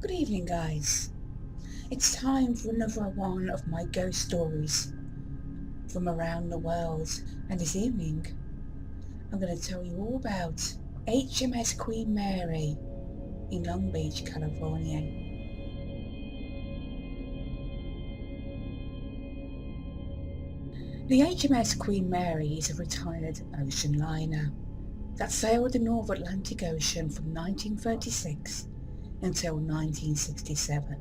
Good evening, guys. It's time for another one of my ghost stories from around the world, and this evening I'm going to tell you all about HMS Queen Mary in Long Beach, California. The HMS Queen Mary is a retired ocean liner that sailed the North Atlantic Ocean from 1936 until 1967.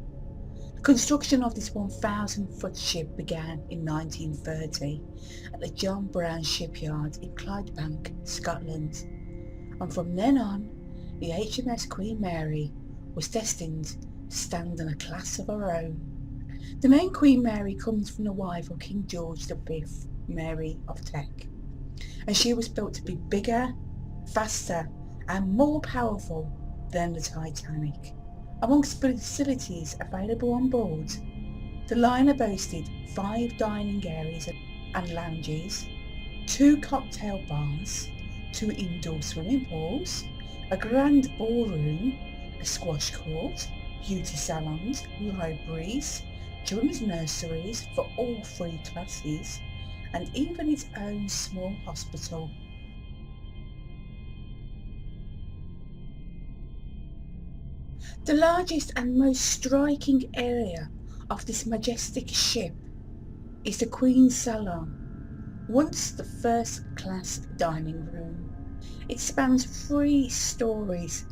The construction of this 1,000-foot ship began in 1930 at the John Brown shipyard in Clydebank, Scotland, and from then on the HMS Queen Mary was destined to stand in a class of her own. The name Queen Mary comes from the wife of King George V, Mary of Teck, and she was built to be bigger, faster and more powerful than the Titanic. Amongst facilities available on board, the liner boasted 5 dining areas and lounges, 2 cocktail bars, 2 indoor swimming pools, a grand ballroom, a squash court, beauty salons, libraries, children's nurseries for all 3 classes, and even its own small hospital. The largest and most striking area of this majestic ship is the Queen's Salon, once the first-class dining room. It spans 3 stories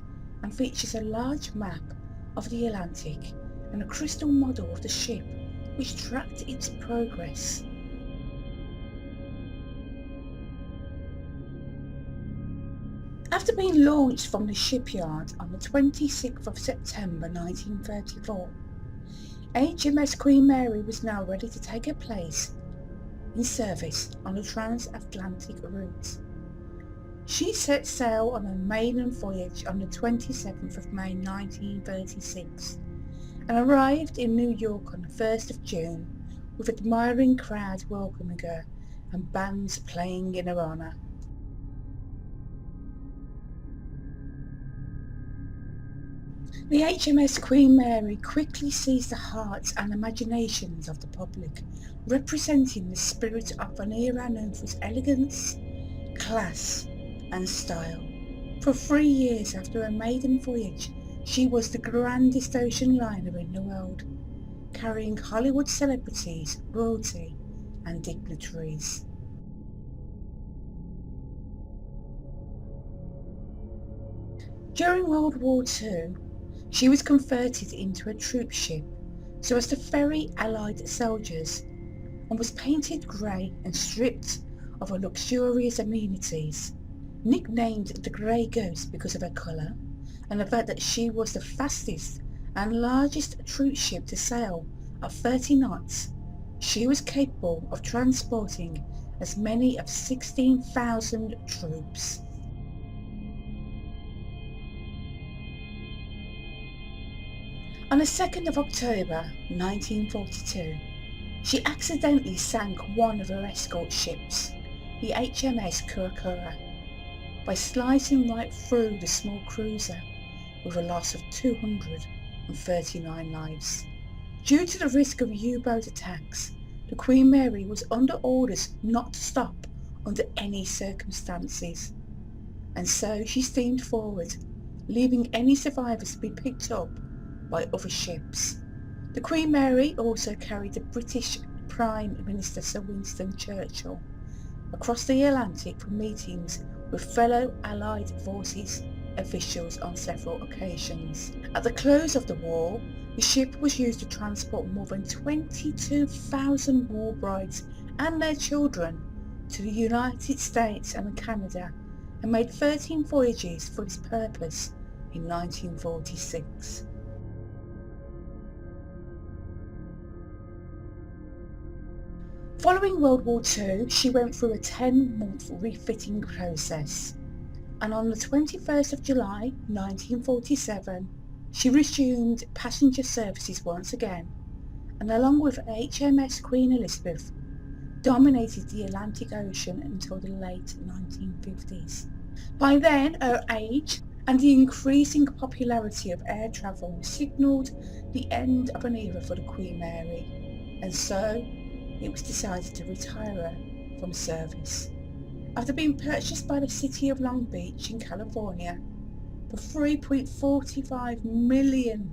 and features a large map of the Atlantic and a crystal model of the ship which tracked its progress. After being launched from the shipyard on the 26th of September 1934, HMS Queen Mary was now ready to take her place in service on the transatlantic route. She set sail on her maiden voyage on the 27th of May 1936 and arrived in New York on the 1st of June with admiring crowds welcoming her and bands playing in her honour. The HMS Queen Mary quickly seized the hearts and imaginations of the public, representing the spirit of an era known for its elegance, class and style. For 3 years after her maiden voyage, she was the grandest ocean liner in the world, carrying Hollywood celebrities, royalty and dignitaries. During World War II, she was converted into a troop ship so as to ferry Allied soldiers and was painted grey and stripped of her luxurious amenities. Nicknamed the Grey Ghost because of her colour and the fact that she was the fastest and largest troop ship to sail at 30 knots, she was capable of transporting as many as 16,000 troops. On the 2nd of October 1942, she accidentally sank one of her escort ships, the HMS Kurokura, by sliding right through the small cruiser with a loss of 239 lives. Due to the risk of U-boat attacks, the Queen Mary was under orders not to stop under any circumstances, and so she steamed forward, leaving any survivors to be picked up by other ships. The Queen Mary also carried the British Prime Minister Sir Winston Churchill across the Atlantic for meetings with fellow Allied forces officials on several occasions. At the close of the war, the ship was used to transport more than 22,000 war brides and their children to the United States and Canada, and made 13 voyages for this purpose in 1946. Following World War II, she went through a 10-month refitting process, and on the 21st of July 1947, she resumed passenger services once again, and along with HMS Queen Elizabeth, dominated the Atlantic Ocean until the late 1950s. By then, her age and the increasing popularity of air travel signalled the end of an era for the Queen Mary, and so it was decided to retire her from service. After being purchased by the city of Long Beach in California for $3.45 million,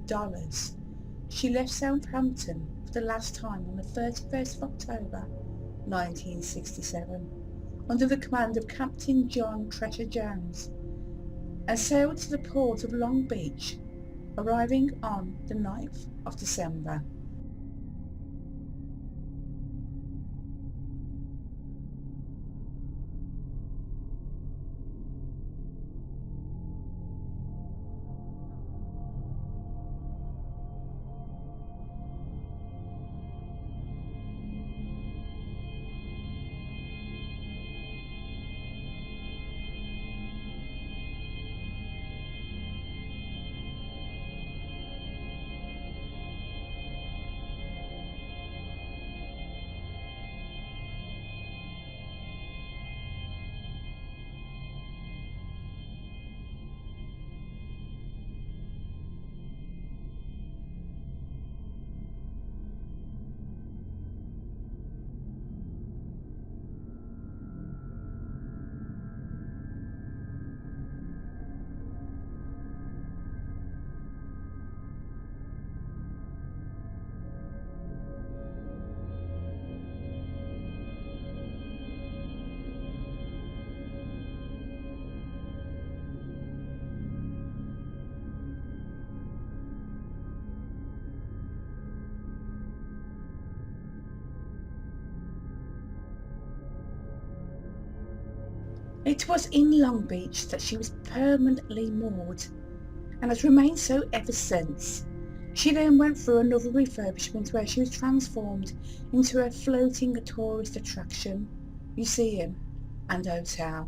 she left Southampton for the last time on the 31st of October 1967 under the command of Captain John Treasure Jones, and sailed to the port of Long Beach, arriving on the 9th of December. It was in Long Beach that she was permanently moored, and has remained so ever since. She then went through another refurbishment where she was transformed into a floating tourist attraction, museum and hotel.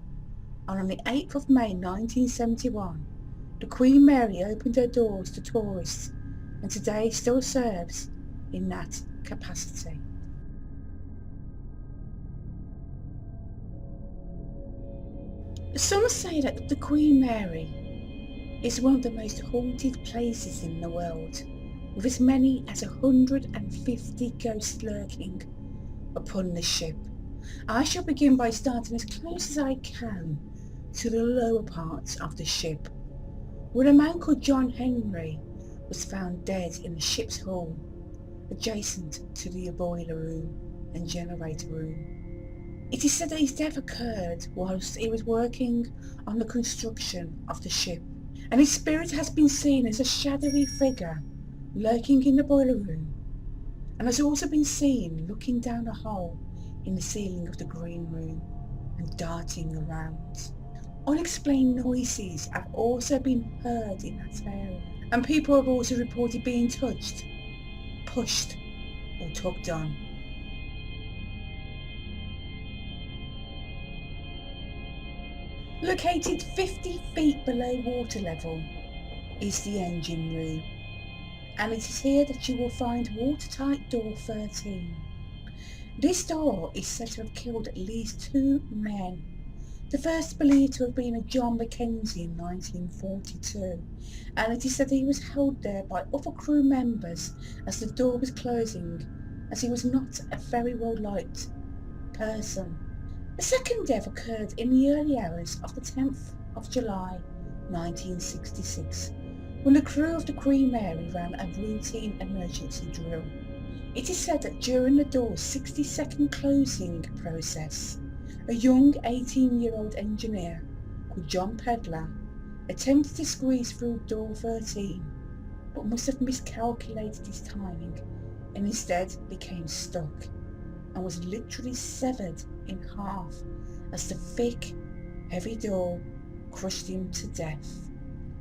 And on the 8th of May 1971, the Queen Mary opened her doors to tourists, and today still serves in that capacity. Some say that the Queen Mary is one of the most haunted places in the world, with as many as 150 ghosts lurking upon the ship. I shall begin by starting as close as I can to the lower parts of the ship, where a man called John Henry was found dead in the ship's hull, adjacent to the boiler room and generator room. It is said that his death occurred whilst he was working on the construction of the ship, and his spirit has been seen as a shadowy figure lurking in the boiler room, and has also been seen looking down a hole in the ceiling of the green room and darting around. Unexplained noises have also been heard in that area, and people have also reported being touched, pushed or tugged on. Located 50 feet below water level is the engine room, and it is here that you will find watertight door 13. This door is said to have killed at least 2 men. The first believed to have been a John Mackenzie in 1942, and it is said that he was held there by other crew members as the door was closing, as he was not a very well liked person. The second death occurred in the early hours of the 10th of July 1966, when the crew of the Queen Mary ran a routine emergency drill. It is said that during the door's 60-second closing process, a young 18-year-old engineer called John Pedler attempted to squeeze through door 13, but must have miscalculated his timing and instead became stuck and was literally severed in half as the thick, heavy door crushed him to death.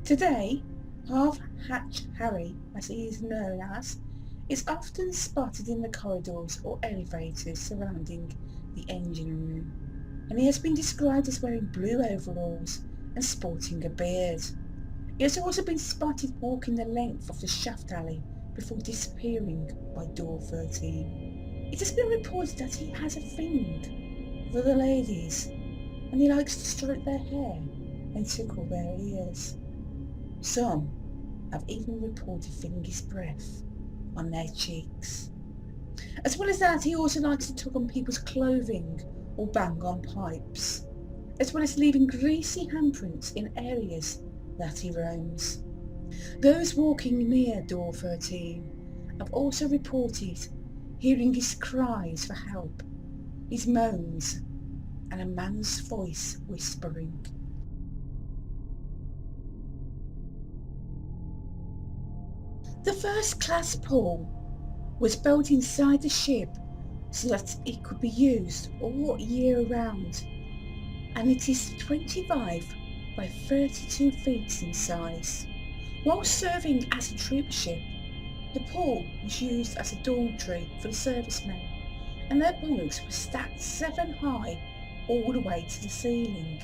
Today, Half-Hatch Harry, as he is known as, is often spotted in the corridors or elevators surrounding the engine room, and he has been described as wearing blue overalls and sporting a beard. He has also been spotted walking the length of the shaft alley before disappearing by door 13. It has been reported that he has a thing for the ladies, and he likes to stroke their hair and tickle their ears. Some have even reported feeling his breath on their cheeks. As well as that, he also likes to tug on people's clothing or bang on pipes, as well as leaving greasy handprints in areas that he roams. Those walking near door 13 have also reported hearing his cries for help, his moans, and a man's voice whispering. The first class pool was built inside the ship so that it could be used all year round, and it is 25 by 32 feet in size. While serving as a troop ship, the pool was used as a dormitory for the servicemen, and their bunks were stacked 7 high all the way to the ceiling.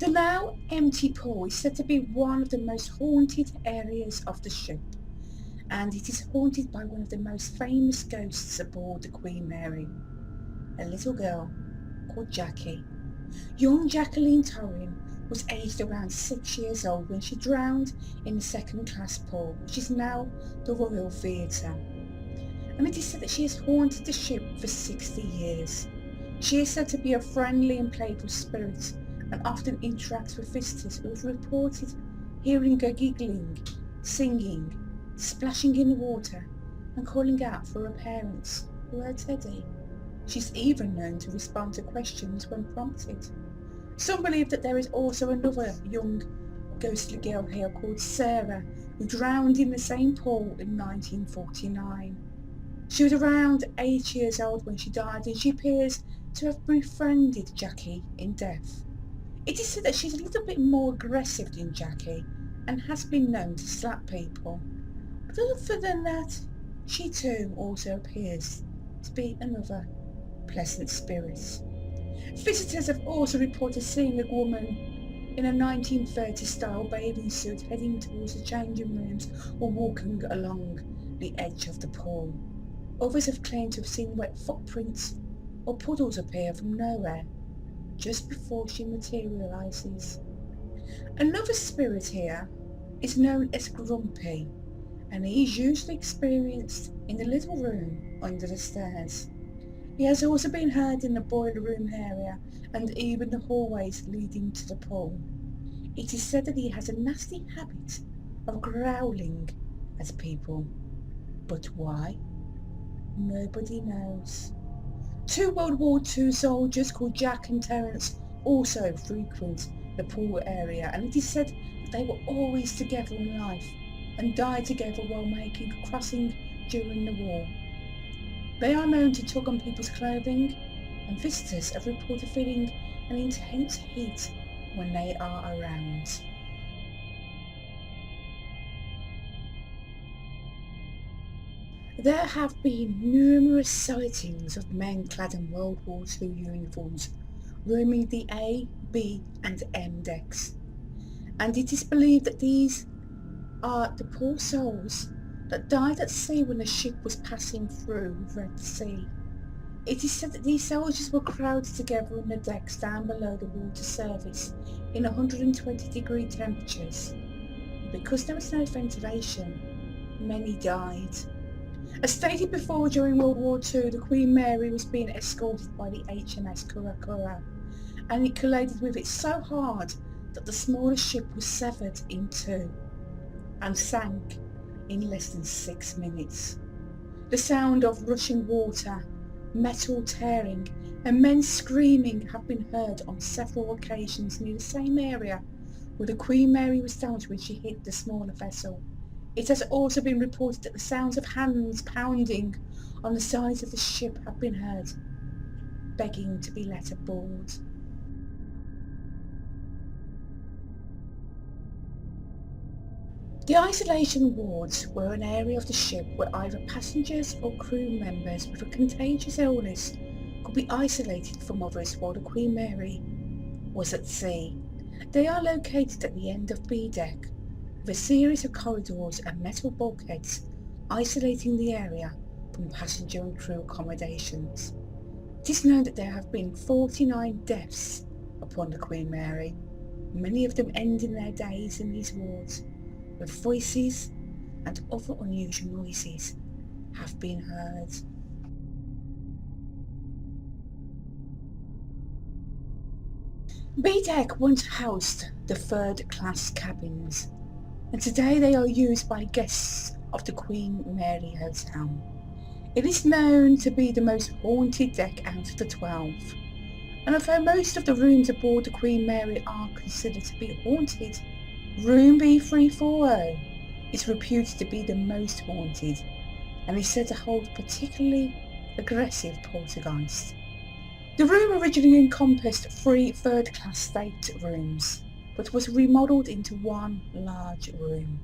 The now empty pool is said to be one of the most haunted areas of the ship, and it is haunted by one of the most famous ghosts aboard the Queen Mary, a little girl called Jackie. Young Jacqueline Torrin was aged around 6 years old when she drowned in the second class pool, which is now the Royal Theatre. And it is said that she has haunted the ship for 60 years. She is said to be a friendly and playful spirit and often interacts with visitors who have reported hearing her giggling, singing, splashing in the water and calling out for her parents or her teddy. She's even known to respond to questions when prompted. Some believe that there is also another young ghostly girl here called Sarah who drowned in the same pool in 1949. She was around 8 years old when she died, and she appears to have befriended Jackie in death. It is said that she's a little bit more aggressive than Jackie and has been known to slap people. But other than that, she too also appears to be another pleasant spirit. Visitors have also reported seeing a woman in a 1930s style bathing suit heading towards the changing rooms or walking along the edge of the pool. Others have claimed to have seen wet footprints or puddles appear from nowhere just before she materialises. Another spirit here is known as Grumpy, and he is usually experienced in the little room under the stairs. He has also been heard in the boiler room area and even the hallways leading to the pool. It is said that he has a nasty habit of growling at people, but why? Nobody knows. 2 World War II soldiers called Jack and Terence also frequent the pool area, and it is said that they were always together in life and died together while making a crossing during the war. They are known to tug on people's clothing, and visitors have reported feeling an intense heat when they are around. There have been numerous sightings of men clad in World War II uniforms roaming the A, B and M decks, and it is believed that these are the poor souls that died at sea when the ship was passing through the Red Sea. It is said that these soldiers were crowded together on the decks down below the water surface in 120-degree temperatures. Because there was no ventilation, many died. As stated before, during World War II, the Queen Mary was being escorted by the HMS Karakura, and it collided with it so hard that the smaller ship was severed in two and sank in less than 6 minutes. The sound of rushing water, metal tearing and men screaming have been heard on several occasions near the same area where the Queen Mary was damaged when she hit the smaller vessel. It has also been reported that the sounds of hands pounding on the sides of the ship have been heard, begging to be let aboard. The isolation wards were an area of the ship where either passengers or crew members with a contagious illness could be isolated from others while the Queen Mary was at sea. They are located at the end of B deck, with a series of corridors and metal bulkheads isolating the area from passenger and crew accommodations. It is known that there have been 49 deaths upon the Queen Mary, many of them ending their days in these wards, with voices and other unusual noises have been heard. B-Deck once housed the third-class cabins, and today they are used by guests of the Queen Mary Hotel. It is known to be the most haunted deck out of the 12, and although most of the rooms aboard the Queen Mary are considered to be haunted, room B340 is reputed to be the most haunted and is said to hold particularly aggressive poltergeists. The room originally encompassed 3 third-class state rooms, but was remodelled into one large room,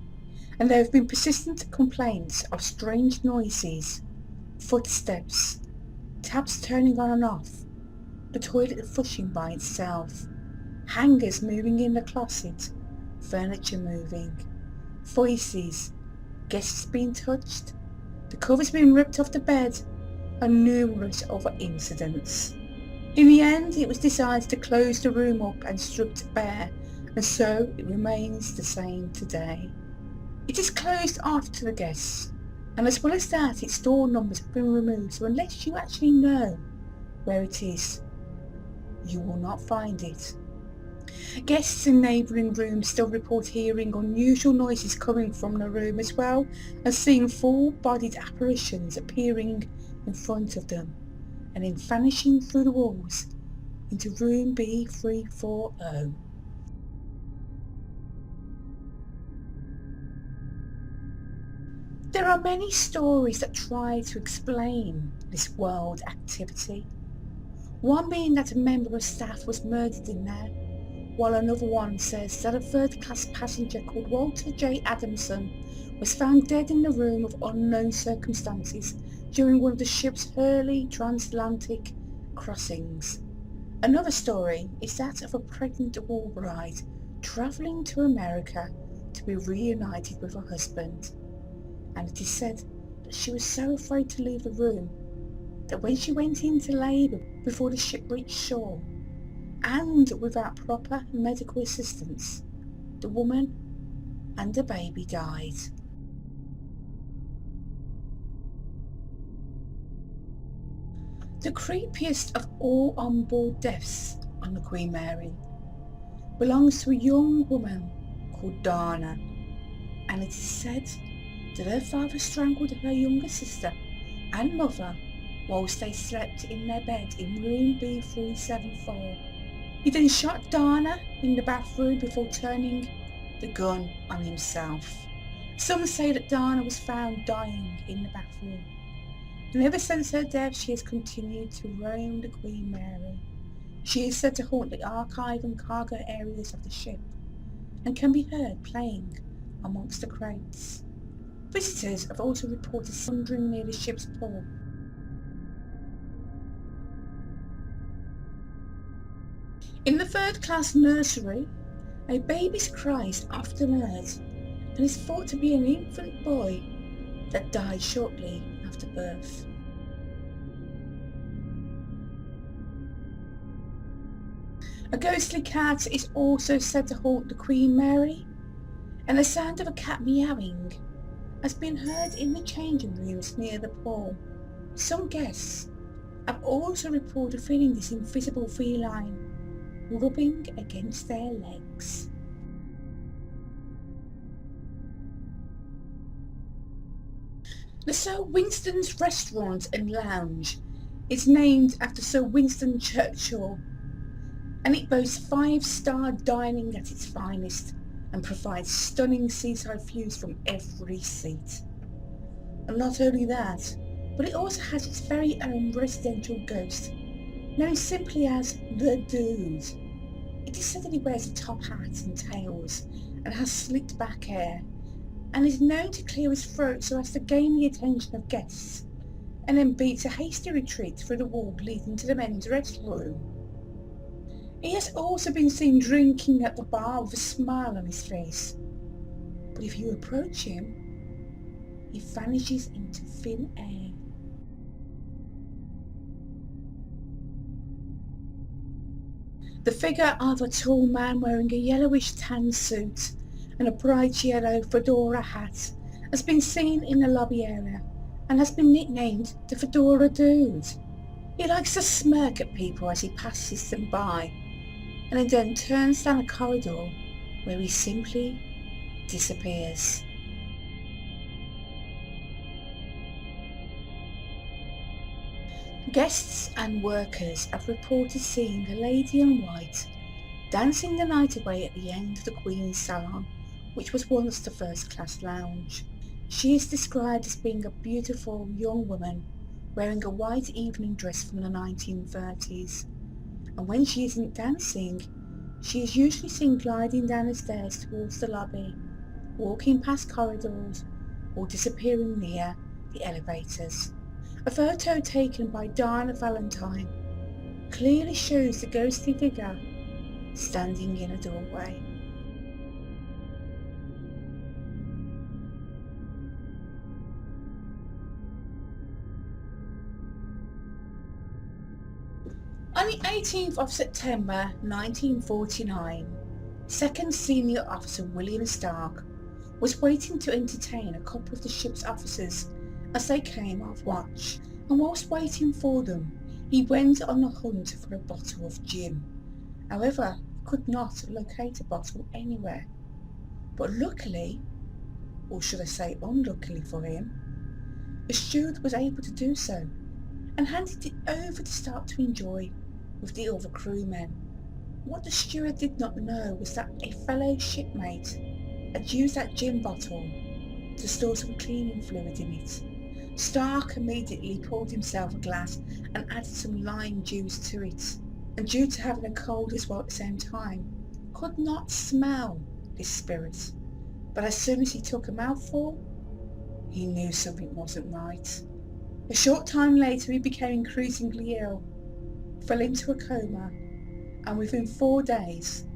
and there have been persistent complaints of strange noises, footsteps, taps turning on and off, the toilet flushing by itself, hangers moving in the closet, furniture moving, voices, guests being touched, the covers being ripped off the bed, and numerous other incidents. In the end, it was decided to close the room up and strip it bare, and so it remains the same today. It is closed off to the guests, and as well as that, its door numbers have been removed, so unless you actually know where it is, you will not find it. Guests in neighbouring rooms still report hearing unusual noises coming from the room, as well as seeing full-bodied apparitions appearing in front of them and then vanishing through the walls into room B340. There are many stories that try to explain this wild activity. One being that a member of staff was murdered in there, while another one says that a third-class passenger called Walter J. Adamson was found dead in the room of unknown circumstances during one of the ship's early transatlantic crossings. Another story is that of a pregnant war bride travelling to America to be reunited with her husband, and it is said that she was so afraid to leave the room that when she went into labour before the ship reached shore, and without proper medical assistance, the woman and the baby died. The creepiest of all on-board deaths on the Queen Mary belongs to a young woman called Dana, and it is said that her father strangled her younger sister and mother whilst they slept in their bed in room B374. He then shot Dana in the bathroom before turning the gun on himself. Some say that Dana was found dying in the bathroom, and ever since her death she has continued to roam the Queen Mary. She is said to haunt the archive and cargo areas of the ship, and can be heard playing amongst the crates. Visitors have also reported wandering near the ship's pool. In the third-class nursery, a baby's cry is often heard, and is thought to be an infant boy that died shortly after birth. A ghostly cat is also said to haunt the Queen Mary, and the sound of a cat meowing has been heard in the changing rooms near the pool. Some guests have also reported feeling this invisible feline rubbing against their legs. The Sir Winston's Restaurant and Lounge is named after Sir Winston Churchill, and it boasts 5-star dining at its finest and provides stunning seaside views from every seat. And not only that, but it also has its very own residential ghost, known simply as the Dude. It is said that he wears a top hat and tails and has slicked back hair, and is known to clear his throat so as to gain the attention of guests, and then beats a hasty retreat through the wall leading to the men's restroom. He has also been seen drinking at the bar with a smile on his face, but if you approach him, he vanishes into thin air. The figure of a tall man wearing a yellowish tan suit and a bright yellow fedora hat has been seen in the lobby area and has been nicknamed the Fedora Dude. He likes to smirk at people as he passes them by and then turns down a corridor where he simply disappears. Guests and workers have reported seeing a lady in white dancing the night away at the end of the Queen's Salon, which was once the first-class lounge. She is described as being a beautiful young woman wearing a white evening dress from the 1930s, and when she isn't dancing, she is usually seen gliding down the stairs towards the lobby, walking past corridors, or disappearing near the elevators. A photo taken by Diana Valentine clearly shows the ghostly figure standing in a doorway. On the 18th of September 1949, Second Senior Officer William Stark was waiting to entertain a couple of the ship's officers as they came off watch, and whilst waiting for them, he went on the hunt for a bottle of gin. However, he could not locate a bottle anywhere. But luckily, or should I say unluckily for him, the steward was able to do so and handed it over to Stark to enjoy with the other crewmen. What the steward did not know was that a fellow shipmate had used that gin bottle to store some cleaning fluid in it. Stark immediately poured himself a glass and added some lime juice to it, and due to having a cold as well at the same time, could not smell this spirit. But as soon as he took a mouthful, he knew something wasn't right. A short time later he became increasingly ill, fell into a coma, and within 4 days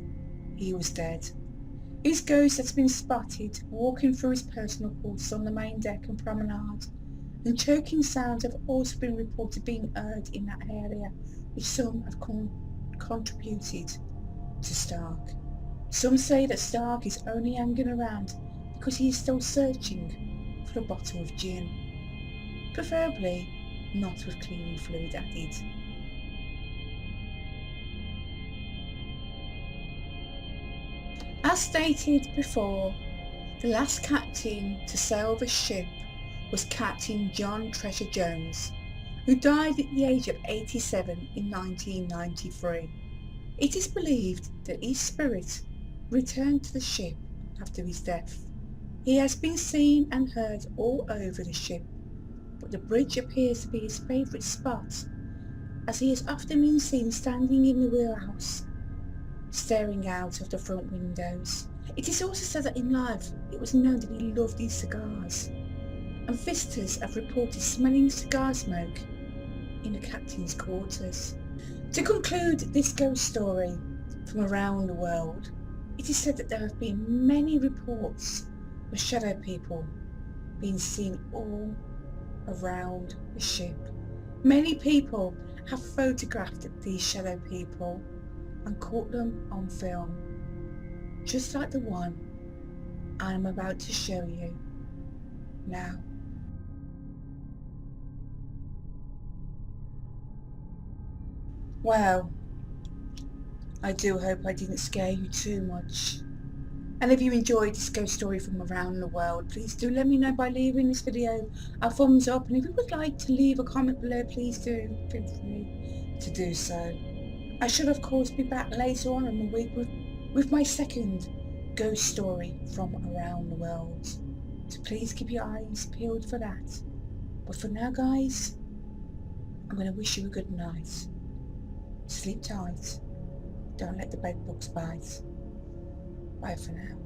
he was dead. His ghost has been spotted walking through his personal quarters on the main deck and promenade, and choking sounds have also been reported being heard in that area, which some have contributed to Stark. Some say that Stark is only hanging around because he is still searching for a bottle of gin, preferably not with cleaning fluid added. As stated before, the last captain to sail the ship was Captain John Treasure Jones, who died at the age of 87 in 1993. It is believed that his spirit returned to the ship after his death. He has been seen and heard all over the ship, but the bridge appears to be his favourite spot, as he has often been seen standing in the wheelhouse, staring out of the front windows. It is also said that in life it was known that he loved his cigars, and visitors have reported smelling cigar smoke in the captain's quarters. To conclude this ghost story from around the world, it is said that there have been many reports of shadow people being seen all around the ship. Many people have photographed these shadow people and caught them on film, just like the one I am about to show you now. Well, I do hope I didn't scare you too much. And if you enjoyed this ghost story from around the world, please do let me know by leaving this video a thumbs up, and if you would like to leave a comment below, please do feel free to do so. I should of course be back later on in the week with my second ghost story from around the world, so please keep your eyes peeled for that. But for now guys, I'm going to wish you a good night. Sleep tight, don't let the bed bugs bite. Bye for now.